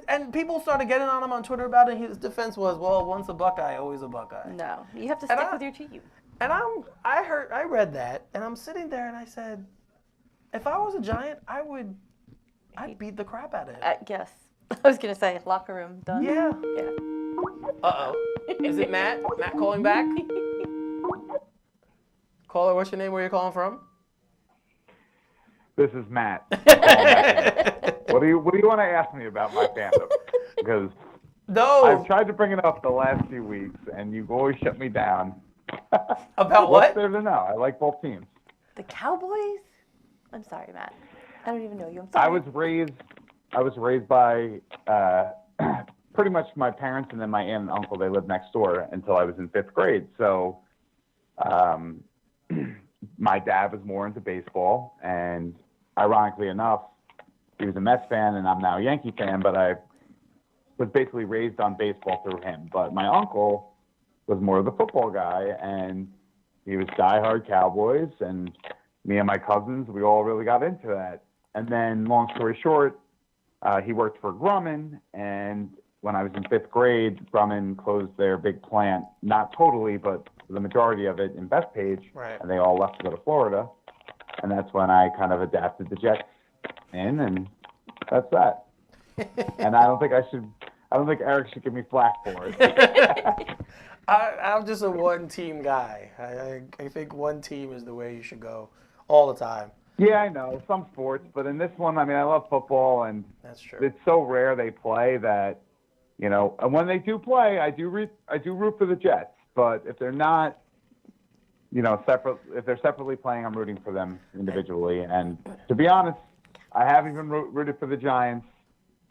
And people started getting on him on Twitter about it. His defense was, well, once a Buckeye, always a Buckeye. No, you have to And stick I- with your team. And I read that, and I'm sitting there and I said, if I was a Giant, I'd beat the crap out of him. Yes. I was gonna say locker room done. Yeah. Yeah. Uh-oh. Is it Matt? Matt calling back? Caller, what's your name? Where are you calling from? This is Matt. What do you want to ask me about my fandom? Because No. I've tried to bring it up the last few weeks, and you've always shut me down. About What's what? there to know? I like both teams. The Cowboys? I'm sorry, Matt. I don't even know you. I'm sorry. I was raised by pretty much my parents and then my aunt and uncle. They lived next door until I was in 5th grade. So my dad was more into baseball, and ironically enough, he was a Mets fan, and I'm now a Yankee fan, but I was basically raised on baseball through him. But my uncle was more of the football guy, and he was diehard Cowboys, and me and my cousins, we all really got into that. And then, long story short, he worked for Grumman, and when I was in 5th grade, Grumman closed their big plant, not totally, but the majority of it in Bethpage, Right. and they all left to go to Florida. And that's when I kind of adapted the Jets in, and that's that. And I don't think Eric should give me flack for it. I'm just a one-team guy. I think one team is the way you should go all the time. Yeah, I know, some sports, but in this one, I mean, I love football, and That's true. it's so rare they play that, you know, and when they do play, I do root for the Jets. But if they're not, you know, if they're separately playing, I'm rooting for them individually. And to be honest, I have even rooted for the Giants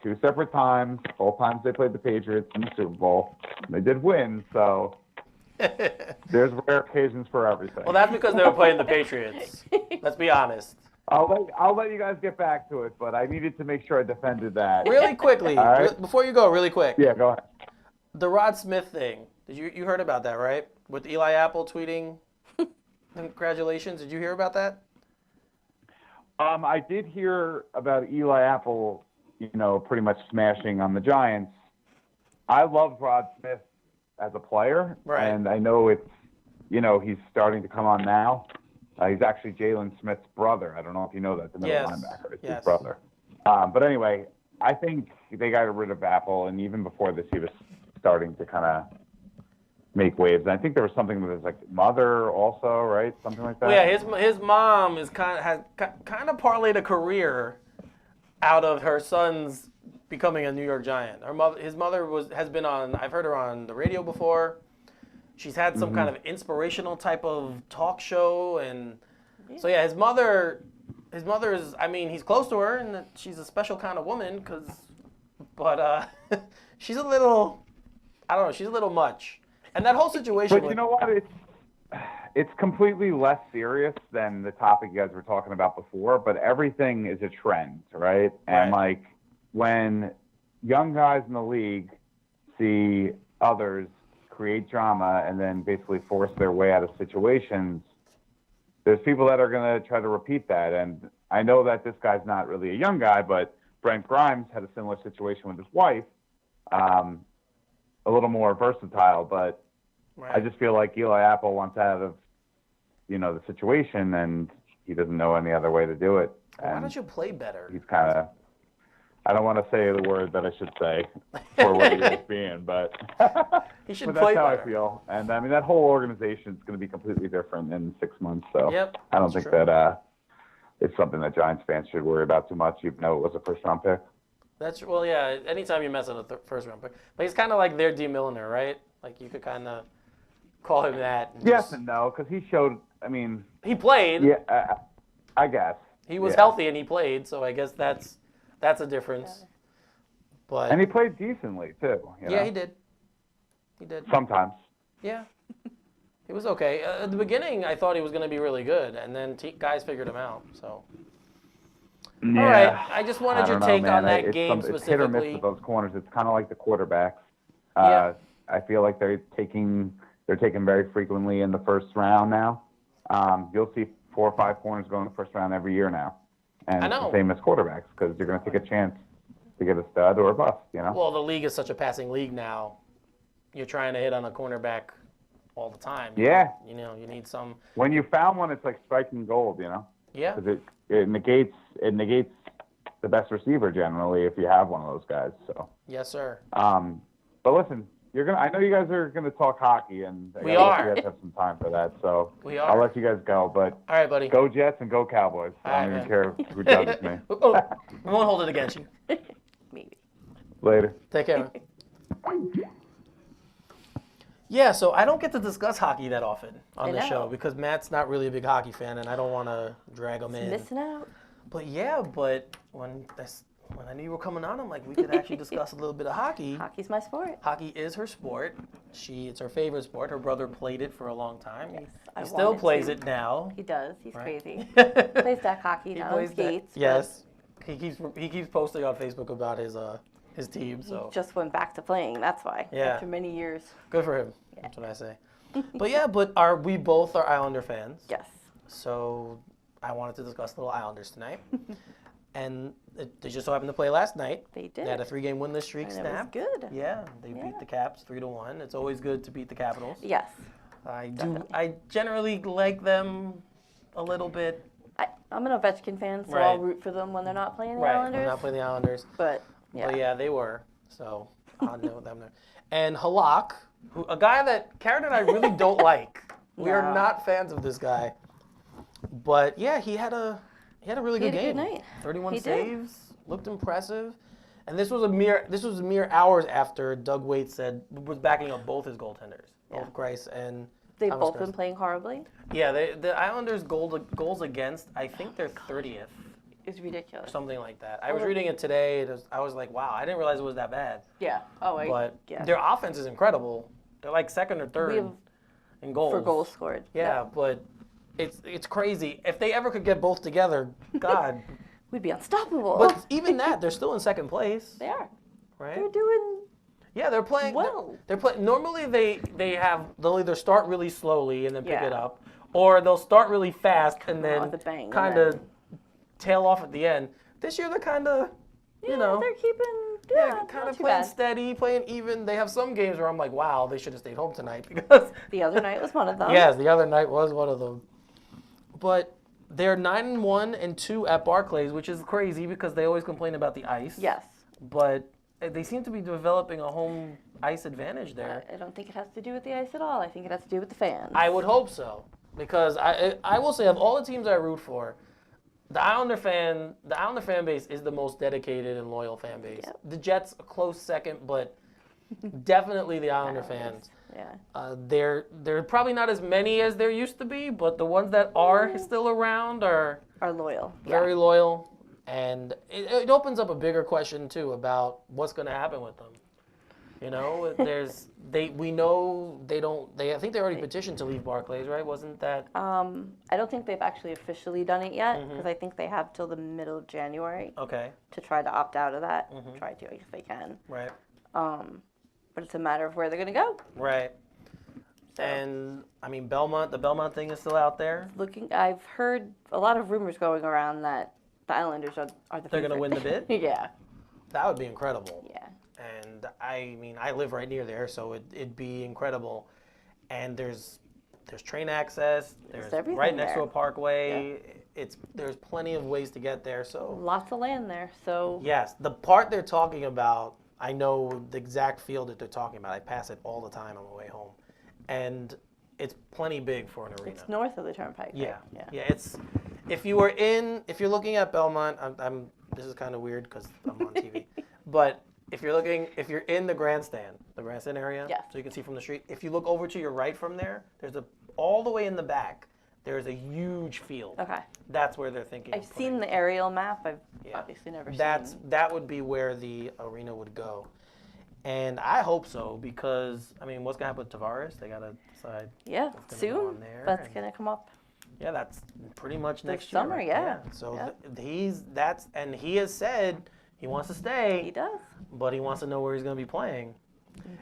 2 separate times. Both times they played the Patriots in the Super Bowl. They did win, so there's rare occasions for everything. Well, that's because they were playing the Patriots. Let's be honest. I'll let you guys get back to it, but I needed to make sure I defended that. Really quickly, All right. before you go, really quick. Yeah, go ahead. The Rod Smith thing. Did you heard about that, right? With Eli Apple tweeting congratulations. Did you hear about that? I did hear about Eli Apple, you know, pretty much smashing on the Giants. I love Rod Smith as a player, Right. and I know it's, you know, he's starting to come on now. He's actually Jalen Smith's brother. I don't know if you know that, the middle Yes. linebacker. It's Yes. his brother. But anyway, I think they got rid of Apple, and even before this, he was starting to kind of make waves. And I think there was something with his like mother also, right? Something like that. Well, yeah, his mom has kind of parlayed a career out of her son's becoming a New York Giant. His mother has been on. I've heard her on the radio before. She's had some kind of inspirational type of talk show, and so yeah, his mother is. I mean, he's close to her, and she's a special kind of woman. But she's a little. I don't know. She's a little much, and that whole situation. But you know what? It's completely less serious than the topic you guys were talking about before. But everything is a trend, right? And like when young guys in the league see others create drama and then basically force their way out of situations, there's people that are going to try to repeat that. And I know that this guy's not really a young guy, but Brent Grimes had a similar situation with his wife, a little more versatile, but I just feel like Eli Apple wants out of, you know, the situation, and he doesn't know any other way to do it. Why don't you play better? He's kind of, I don't want to say the word that I should say for what he is being, but He should but play that's how better. I feel. And I mean, that whole organization is going to be completely different in 6 months. So Yep, I don't that's think true. that it's something that Giants fans should worry about too much, even though it was a first-round pick. Well, yeah. Anytime you mess with a first round pick, but he's kind of like their D. Milliner, right? Like you could kind of call him that. Yes and no, because he showed. I mean, he played. Yeah, I guess he was healthy and he played, so I guess that's a difference. But and he played decently too. You know? He did. He did. Sometimes. Yeah. He was okay. At the beginning, I thought he was going to be really good, and then guys figured him out. So. Yeah, all right. I just wanted your take on that game specifically. It's hit or miss with those corners. It's kind of like the quarterbacks. I feel like they're taken very frequently in the first round now. You'll see 4 or 5 corners go in the first round every year now, and it's the same as quarterbacks because you're going to take a chance to get a stud or a bust. You know. Well, the league is such a passing league now. You're trying to hit on a cornerback all the time. Yeah. You know, you need some. When you found one, it's like striking gold. You know. Yeah. Because it negates the best receiver generally if you have one of those guys. So. Yes, sir. But listen, I know you guys are gonna talk hockey, and we are. You guys have some time for that, so we are. I'll let you guys go. But all right, buddy. Go Jets and go Cowboys. I don't even care who judges me. We won't hold it against you. Maybe. Later. Take care. Yeah, so I don't get to discuss hockey that often on the show because Matt's not really a big hockey fan, and I don't want to drag him in. Missing out. But when I knew you were coming on, I'm like, we could actually discuss a little bit of hockey. Hockey's my sport. Hockey is her sport. It's her favorite sport. Her brother played it for a long time. Yes, he still plays it now. He does. He's right? crazy. Plays deck hockey, not on skates. Yes. He keeps posting on Facebook about his team. So he just went back to playing. That's why. Yeah. After many years. Good for him. Yeah. That's what I say. We both are Islander fans. Yes. So I wanted to discuss the little Islanders tonight. And they just so happened to play last night. They did. They had a 3-game winless streak and snapped. It was good. Yeah, they beat the Caps 3-1. It's always good to beat the Capitals. Yes. I generally like them a little bit. I'm an Ovechkin fan, so I'll root for them when they're not playing the Islanders. Right, when not playing the Islanders. But they were. So I'll know them there. And Halak, a guy that Karen and I really don't like. We are not fans of this guy. But yeah, he had a really good game. Good night. 31 saves, looked impressive. And this was a mere hours after Doug Waite was backing up both his goaltenders, both Grice and they've Thomas both Greiss. been playing horribly. Yeah, the Islanders' goals against, I think they're 30th. It's ridiculous. Something like that. I was reading it today. I was like, wow, I didn't realize it was that bad. Yeah. But their offense is incredible. They're like second or third in goals. For goals scored. Yeah, but it's crazy. If they ever could get both together, God. We'd be unstoppable. But even that, they're still in second place. They are. Right? They're doing they're playing well. They're playing. Normally they'll either start really slowly and then pick it up, or they'll start really fast and then kind of tail off at the end. This year they're kind of, they're keeping kind of playing steady, playing even. They have some games where I'm like, wow, they should have stayed home tonight because the other night was one of them. Yes, the other night was one of them. But they're 9-1 and 2 at Barclays, which is crazy because they always complain about the ice. Yes. But they seem to be developing a home ice advantage there. I don't think it has to do with the ice at all. I think it has to do with the fans. I would hope so, because I will say of all the teams I root for, the Islander fan base is the most dedicated and loyal fan base. Yep. The Jets a close second, but definitely the Islander fans. Yeah. They're probably not as many as there used to be, but the ones that are still around are loyal. Very loyal. And it opens up a bigger question too about what's going to happen with them. I think they already petitioned to leave Barclays, right? Wasn't that? I don't think they've actually officially done it yet because I think they have till the middle of January. Okay. To try to opt out of that. Try to if they can. Right. But it's a matter of where they're going to go. Right. So. And I mean, the Belmont thing is still out there. I've heard a lot of rumors going around that the Islanders are the They're going to win the bid? Yeah. That would be incredible. Yeah. And I mean, I live right near there, so it'd be incredible. And there's train access. There's right next to a parkway. Yeah. There's plenty of ways to get there. So lots of land there. So yes, the part they're talking about, I know the exact field that they're talking about. I pass it all the time on my way home, and it's plenty big for an arena. It's north of the Turnpike. Yeah, right? yeah. if you're looking at Belmont, this is kind of weird because I'm on TV, but if you're in the grandstand area, Yes. so you can see from the street. If you look over to your right from there, all the way in the back, there's a huge field. Okay. That's where they're thinking. I've seen the aerial map. I've Yeah. obviously never That seen. would be where the arena would go, and I hope so because I mean, what's gonna happen with Tavares? They gotta decide. Yeah, what's gonna go on soon. there, That's and- gonna come up. Yeah, that's pretty much This next year. summer, right? yeah. So Yeah. and he has said he wants to stay, He does. but he wants to know where he's going to be playing.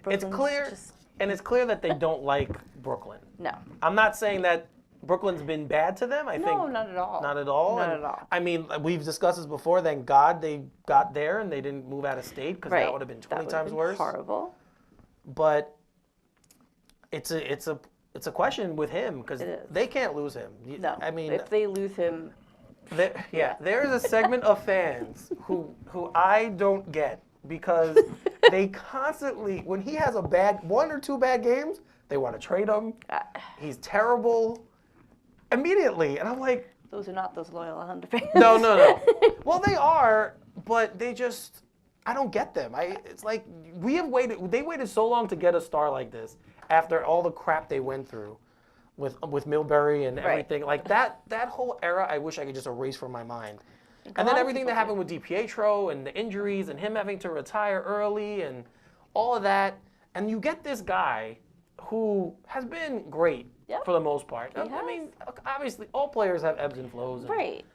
Brooklyn's It's clear, just- and it's clear that they don't like Brooklyn. No. I'm not saying that Brooklyn's been bad to them. I think No, not at all. not at all. Not And, at all. I mean, we've discussed this before. Thank God they got there and they didn't move out of state because Right. that would have been 20 That would've times been worse. Horrible. But it's a question with him because It is. they can't lose him. No. I mean, if they lose him, there's a segment of fans who I don't get because they constantly, when he has one or two bad games, they want to trade him. He's terrible immediately, and I'm like, those are not those loyal Islander fans. no. Well, they are, but I don't get them. It's like they waited so long to get a star like this after all the crap they went through with Milbury and Right. everything. Like that whole era, I wish I could just erase from my mind. And lot then of everything that people happened with DiPietro and the injuries and him having to retire early and all of that. And you get this guy who has been great Yep. for the most part. He I has. mean, obviously, all players have ebbs and flows. And, Right.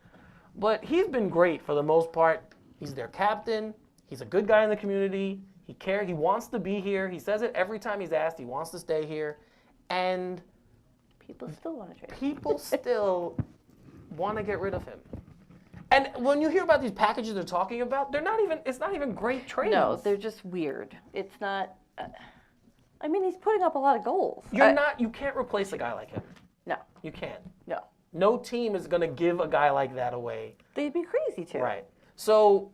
but he's been great for the most part. He's their captain. He's a good guy in the community. He cares. He wants to be here. He says it every time he's asked. He wants to stay here. And People still want to trade. people still want to get rid of him. And when you hear about these packages they're talking about, it's not even great trades. No, they're just weird. It's not. I mean, he's putting up a lot of goals. You can't replace a guy like him. No, You can't. no. No team is going to give a guy like that away. They'd be crazy to. Right. So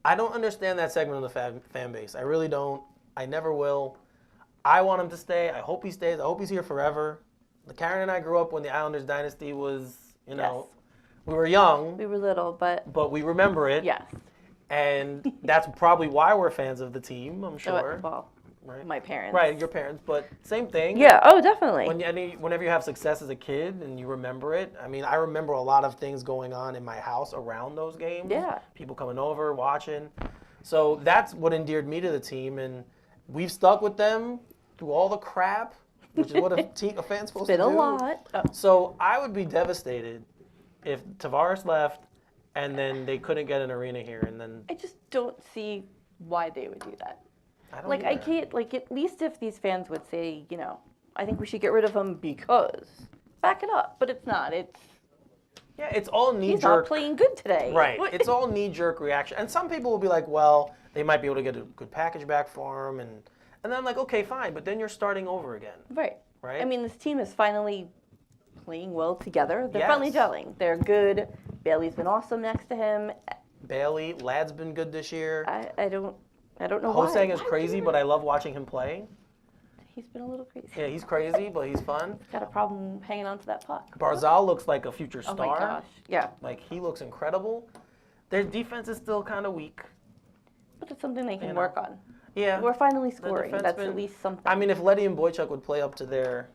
I don't understand that segment of the fan base. I really don't. I never will. I want him to stay. I hope he stays. I hope he's here forever. Karen and I grew up when the Islanders dynasty was, Yes. we were young, We were little, but we remember it. yes. And that's probably why we're fans of the team, I'm sure. Well, Right. my parents. Right, your parents, but same thing. Yeah. Oh, definitely. Whenever you have success as a kid and you remember it, I mean, I remember a lot of things going on in my house around those games. Yeah. People coming over, watching. So that's what endeared me to the team, and we've stuck with them through all the crap, which is what a fan's supposed Been to a do. lot. Oh, So I would be devastated if Tavares left and then they couldn't get an arena here, and then I just don't see why they would do that. I don't Like, I either. can't, like, at least if these fans would say, I think we should get rid of him because, back it up. But it's not. It's, Yeah, it's all knee he's jerk. not playing good today. Right. What- It's all knee-jerk reaction. And some people will be like, well, they might be able to get a good package back for him. And then I'm like, okay, fine. But then you're starting over again. Right. Right? I mean, this team is finally playing well together. They're Yes. finally gelling. They're good. Bailey's been awesome next to him. Bailey, Lad's been good this year. I don't know why. Hosang is crazy, but I love watching him play. He's been a little crazy. Yeah, he's crazy, but he's fun. Got a problem hanging on to that puck. Barzal looks like a future Oh star. my gosh. Yeah. Like, he looks incredible. Their defense is still kind of weak. But it's something they can know. work on. Yeah. We're finally scoring. That's defenseman- at least something. I mean, if Letty and Boychuk would play up to their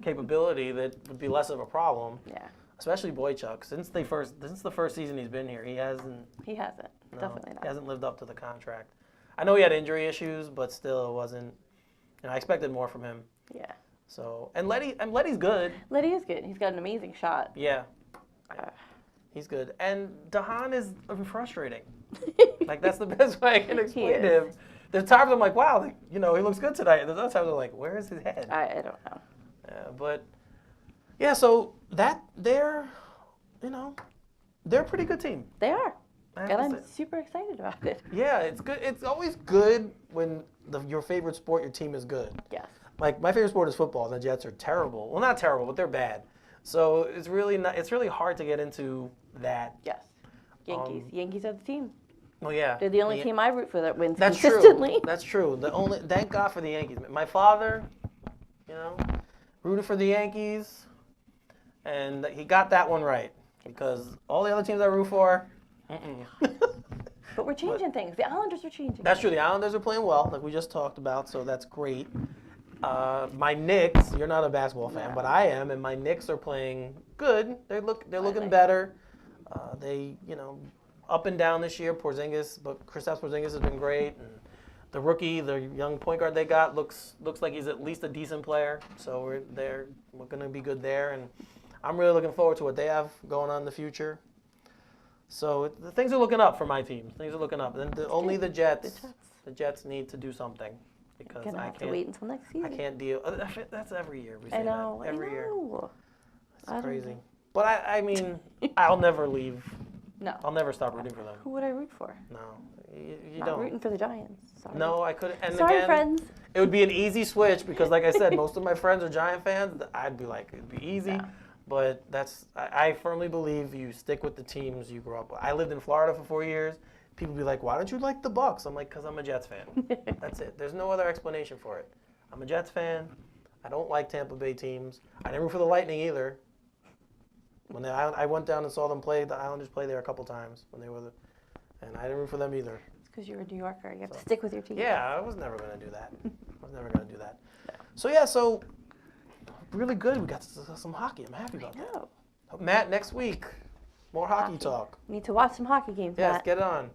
capability, that would be less of a problem. Yeah. Especially Boychuk. Since the first season he's been here, he hasn't. He hasn't. No, Definitely He not. hasn't lived up to the contract. I know he had injury issues, but still, it wasn't. I expected more from him. Yeah. So, and Letty's good. Letty is good. He's got an amazing shot. Yeah. He's good. And Dahan is frustrating. Like, that's the best way I can explain is. him. There's times I'm like, wow, he looks good tonight. And there's other times I'm like, where is his head? I don't know. But, yeah, so they're a pretty good team. They are. I have And to I'm say. super excited about it. Yeah, it's good. It's always good when your favorite sport, your team is good. Yes. Like, my favorite sport is football, and the Jets are terrible. Well, not terrible, but they're bad. So it's really hard to get into that. Yes. Yankees. Yankees are the team. Well, yeah. They're the only team I root for that wins That's consistently. true. That's true. Thank God for the Yankees. My father, rooted for the Yankees. and he got that one right because all the other teams I root for. But we're changing things. The Islanders are changing. That's true. The Islanders are playing well, like we just talked about, so that's great. My Knicks, you're not a basketball fan, but I am, and my Knicks are playing good. They're looking better. They, up and down this year. Porzingis, but Kristaps Porzingis has been great, and the rookie, the young point guard they got, looks like he's at least a decent player. So we're going to be good there, and I'm really looking forward to what they have going on in the future. So the things are looking up for my team. Things are looking up, and only the Jets. The Jets need to do something because Gonna have to wait until next season. I can't deal. That's every year we say I know. that. Every year. It's Crazy. But I mean, I'll never leave. No. I'll never stop rooting for them. Who would I root for? No, you Not don't. rooting for the Giants. Sorry. No, I couldn't. And Sorry, again, friends. it would be an easy switch because, like I said, most of my friends are Giant fans. I'd be like, it'd be easy. Yeah. But I firmly believe you stick with the teams you grew up with. I lived in Florida for 4 years. People be like, why don't you like the Bucks? I'm like, because I'm a Jets fan. That's it. There's no other explanation for it. I'm a Jets fan. I don't like Tampa Bay teams. I didn't root for the Lightning either. When I went down and saw them play, the Islanders play there a couple times when they were and I didn't root for them either. It's because you're a New Yorker. You have to stick with your team. Yeah, I was never going to do that. So really good. We got some hockey. I'm happy about that. Matt, next week, more hockey talk. Need to watch some hockey games, Yes, Matt. get it on.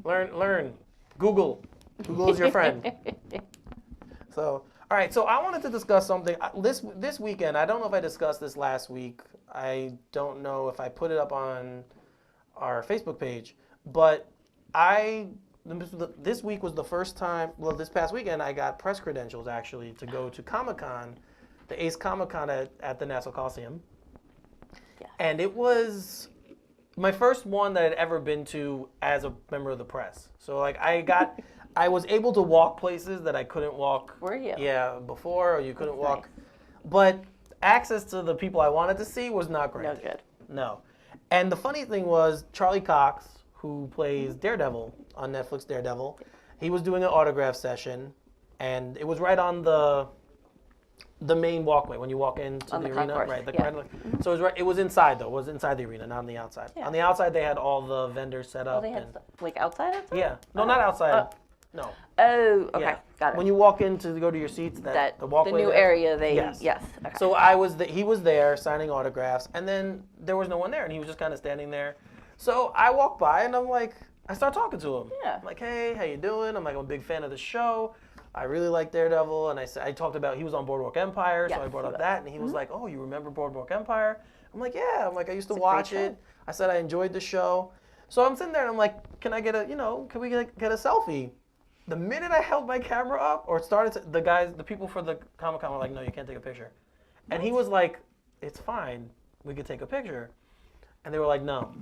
Learn. Google is your friend. So, all right. So I wanted to discuss something this weekend. I don't know if I discussed this last week. I don't know if I put it up on our Facebook page, but this week was the first time. Well, this past weekend I got press credentials actually to go to Comic-Con, the Ace Comic-Con at the Nassau Coliseum, and it was my first one that I'd ever been to as a member of the press. So like I was able to walk places that I couldn't walk. Were you? Yeah, before, or you couldn't That's walk. nice. But access to the people I wanted to see was not great. No good. No. And the funny thing was Charlie Cox, who plays Daredevil on Netflix, Daredevil, he was doing an autograph session, and it was right on the main walkway when you walk into On the the arena, concourse, right? yeah. So it was right. It was inside though. It was inside the arena, not on the outside. Yeah. On the outside, they had all the vendors set Oh, up. they had and, stuff, like outside? yeah, no, not outside. No. Oh, okay. Yeah. Got it. When you walk in to go to your seats, the walkway. the new there. area, Yes. Okay. So he was there signing autographs, and then there was no one there, and he was just kind of standing there. So I walked by, and I start talking to him. Yeah. I'm like, hey, how you doing? I'm a big fan of the show. I really like Daredevil, and I talked about he was on Boardwalk Empire, so Yes, I brought he up was. that, and he was like, oh, you remember Boardwalk Empire? I'm like, yeah. I used to It's a great watch show. it. I said I enjoyed the show. So I'm sitting there, and I'm like, can we get a selfie? The minute I held my camera up or started the people for the Comic-Con were like, no, you can't take a picture. And he was like, it's fine. We could take a picture. And they were like, no,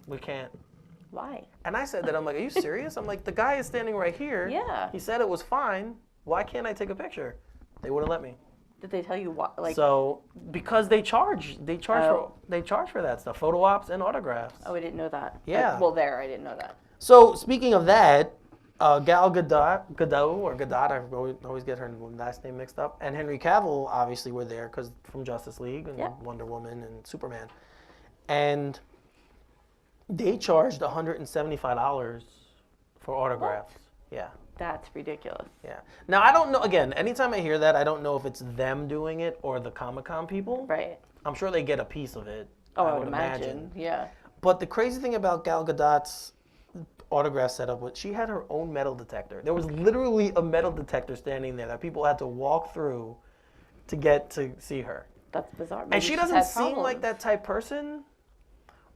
we can't. Why? And I said that, I'm like, are you serious? I'm like, the guy is standing right here. Yeah. He said it was fine. Why can't I take a picture? They wouldn't let me. Did they tell you what? Like, So because they charge Oh. for that stuff, photo ops and autographs. oh, I didn't know that. Yeah. I didn't know that. So speaking of that, Gal Gadot, I always get her last name mixed up, and Henry Cavill obviously were there because from Justice League and Yeah. Wonder Woman and Superman, and they charged $175 for autographs. Yeah. That's ridiculous. Yeah. Now I don't know. Again, anytime I hear that, I don't know if it's them doing it or the Comic-Con people. Right. I'm sure they get a piece of it. Oh, I I would imagine. Yeah. But the crazy thing about Gal Gadot's autograph setup was she had her own metal detector. There was literally a metal detector standing there that people had to walk through to get to see her. That's bizarre. And Maybe she she's doesn't had seem like problems. that type person.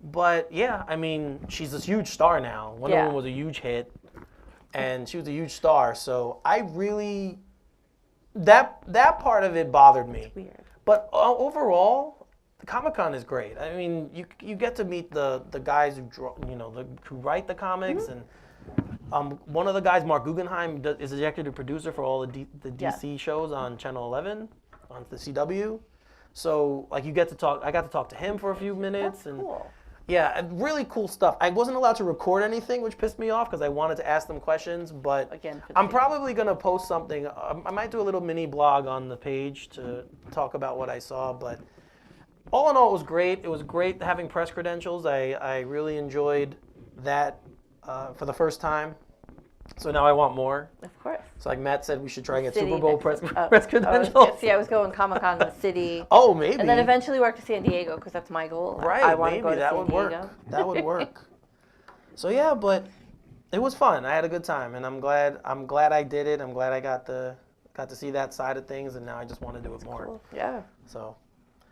But yeah, I mean, she's this huge star now. Wonder Yeah. Woman was a huge hit. And she was a huge star. So I really, that part of it bothered me. Weird. But overall, the Comic-Con is great. I mean, you get to meet the guys who draw, who write the comics, and one of the guys, Mark Guggenheim, is executive producer for all the DC shows on Channel 11, on the CW. So like you get to talk. I got to talk to him for a few minutes, That's and cool. yeah, really cool stuff. I wasn't allowed to record anything, which pissed me off because I wanted to ask them questions. But Again, for the I'm people. probably going to post something. I might do a little mini blog on the page to talk about what I saw. But all in all, it was great. It was great having press credentials. I really enjoyed that for the first time. So now I want more. Of course. So like Matt said, we should try and get City Super Bowl next- press credentials. I was going Comic-Con in the city. Oh, maybe. And then eventually work to San Diego because that's my goal. Right, I want to maybe go to that San would Diego. work. That would work. So yeah, but it was fun. I had a good time, and I'm glad I did it. I'm glad I got to see that side of things, and now I just want to do it more. Cool. Yeah. So,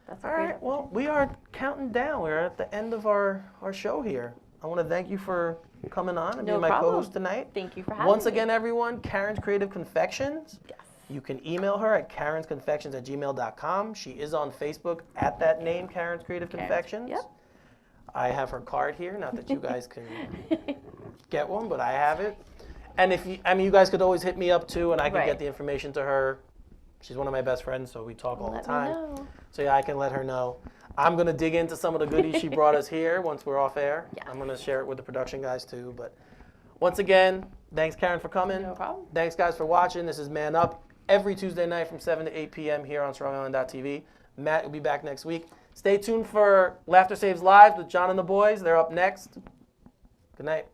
That's all right. Well, we are counting down. We're at the end of our show here. I want to thank you for coming on and No being my problem. co-host tonight. Thank you for having Once me. again, everyone, Karen's Creative Confections. Yes. You can email her at karensconfections@gmail.com. She is on Facebook at that name, Karen's Creative Confections. Yep. I have her card here. Not that you guys can get one, but I have it. And you guys could always hit me up too, and I can Right. get the information to her. She's one of my best friends, so we talk all the Let me time. know. So yeah, I can let her know. I'm gonna dig into some of the goodies she brought us here once we're off air. Yes. I'm gonna share it with the production guys too. But once again, thanks Karen for coming. No problem. Thanks guys for watching. This is Man Up every Tuesday night from 7 to 8 p.m. here on StrongIsland.tv. Matt will be back next week. Stay tuned for Laughter Saves Lives with John and the boys. They're up next. Good night.